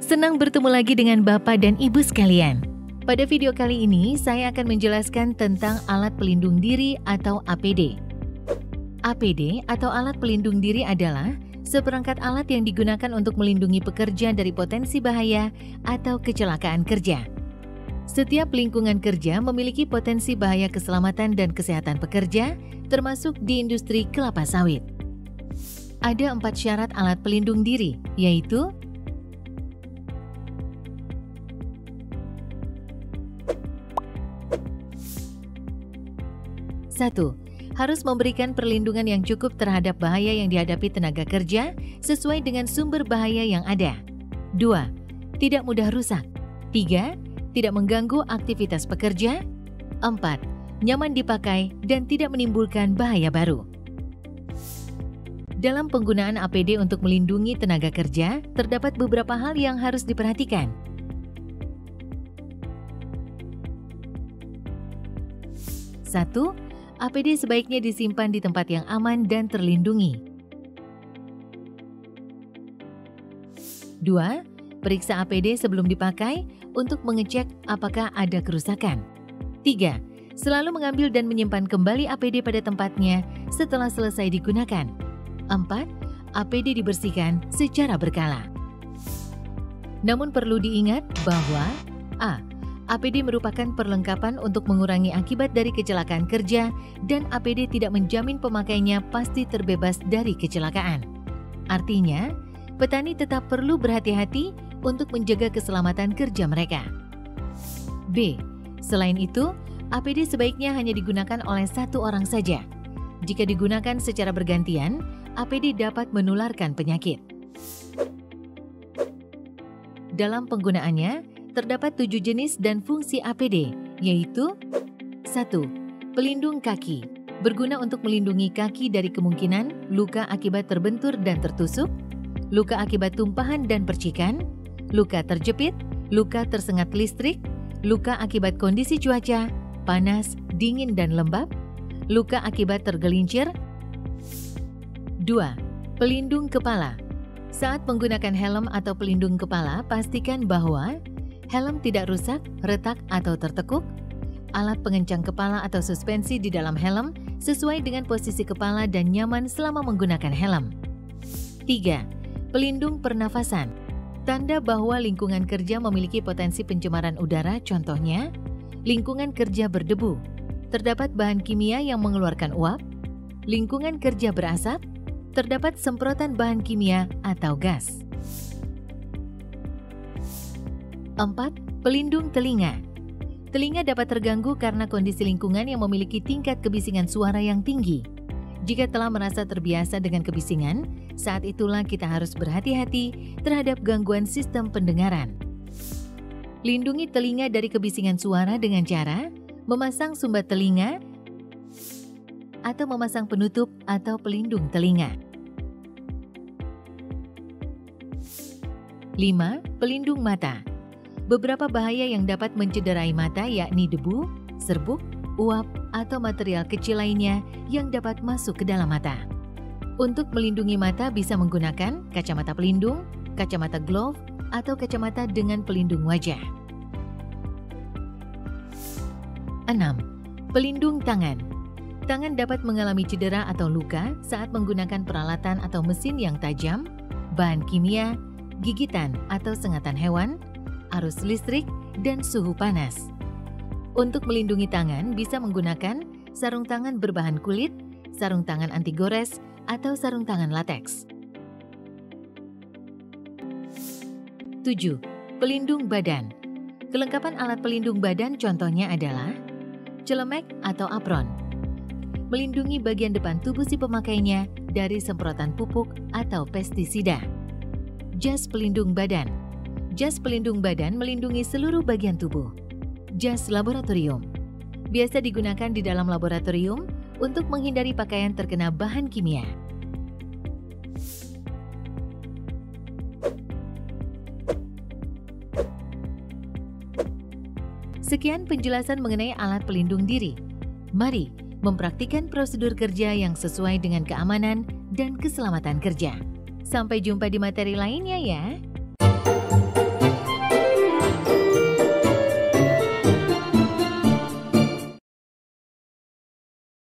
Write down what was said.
Senang bertemu lagi dengan Bapak dan Ibu sekalian. Pada video kali ini, saya akan menjelaskan tentang alat pelindung diri atau APD. APD atau alat pelindung diri adalah seperangkat alat yang digunakan untuk melindungi pekerja dari potensi bahaya atau kecelakaan kerja. Setiap lingkungan kerja memiliki potensi bahaya keselamatan dan kesehatan pekerja, termasuk di industri kelapa sawit. Ada 4 syarat alat pelindung diri, yaitu 1. Harus memberikan perlindungan yang cukup terhadap bahaya yang dihadapi tenaga kerja sesuai dengan sumber bahaya yang ada. 2. Tidak mudah rusak. 3. Tidak mengganggu aktivitas pekerja. 4. Nyaman dipakai dan tidak menimbulkan bahaya baru. Dalam penggunaan APD untuk melindungi tenaga kerja, terdapat beberapa hal yang harus diperhatikan. 1. APD sebaiknya disimpan di tempat yang aman dan terlindungi. 2. Periksa APD sebelum dipakai untuk mengecek apakah ada kerusakan. 3. Selalu mengambil dan menyimpan kembali APD pada tempatnya setelah selesai digunakan. 4. APD dibersihkan secara berkala. Namun perlu diingat bahwa A. APD merupakan perlengkapan untuk mengurangi akibat dari kecelakaan kerja dan APD tidak menjamin pemakainya pasti terbebas dari kecelakaan. Artinya, petani tetap perlu berhati-hati untuk menjaga keselamatan kerja mereka. B. Selain itu, APD sebaiknya hanya digunakan oleh 1 orang saja. Jika digunakan secara bergantian, APD dapat menularkan penyakit. Dalam penggunaannya, terdapat 7 jenis dan fungsi APD, yaitu 1. Pelindung kaki. Berguna untuk melindungi kaki dari kemungkinan luka akibat terbentur dan tertusuk, luka akibat tumpahan dan percikan, luka terjepit, luka tersengat listrik, luka akibat kondisi cuaca, panas, dingin dan lembab, luka akibat tergelincir. 2. Pelindung kepala. Saat menggunakan helm atau pelindung kepala, pastikan bahwa helm tidak rusak, retak, atau tertekuk. Alat pengencang kepala atau suspensi di dalam helm sesuai dengan posisi kepala dan nyaman selama menggunakan helm. 3. Pelindung pernafasan. Tanda bahwa lingkungan kerja memiliki potensi pencemaran udara, contohnya lingkungan kerja berdebu, terdapat bahan kimia yang mengeluarkan uap, lingkungan kerja berasap, terdapat semprotan bahan kimia atau gas. 4. Pelindung telinga. Telinga dapat terganggu karena kondisi lingkungan yang memiliki tingkat kebisingan suara yang tinggi. Jika telah merasa terbiasa dengan kebisingan, saat itulah kita harus berhati-hati terhadap gangguan sistem pendengaran. Lindungi telinga dari kebisingan suara dengan cara memasang sumbat telinga atau memasang penutup atau pelindung telinga. 5. Pelindung mata. Beberapa bahaya yang dapat mencederai mata yakni debu, serbuk, uap, atau material kecil lainnya yang dapat masuk ke dalam mata. Untuk melindungi mata bisa menggunakan kacamata pelindung, kacamata glove, atau kacamata dengan pelindung wajah. 6. Pelindung tangan. Tangan dapat mengalami cedera atau luka saat menggunakan peralatan atau mesin yang tajam, bahan kimia, gigitan atau sengatan hewan, arus listrik, dan suhu panas. Untuk melindungi tangan bisa menggunakan sarung tangan berbahan kulit, sarung tangan anti gores, atau sarung tangan lateks. 7. Pelindung badan. Kelengkapan alat pelindung badan contohnya adalah celemek atau apron. Melindungi bagian depan tubuh si pemakainya dari semprotan pupuk atau pestisida. Jas pelindung badan. Jas pelindung badan melindungi seluruh bagian tubuh. Jas laboratorium. Biasa digunakan di dalam laboratorium untuk menghindari pakaian terkena bahan kimia. Sekian penjelasan mengenai alat pelindung diri. Mari mempraktikkan prosedur kerja yang sesuai dengan keamanan dan keselamatan kerja. Sampai jumpa di materi lainnya ya.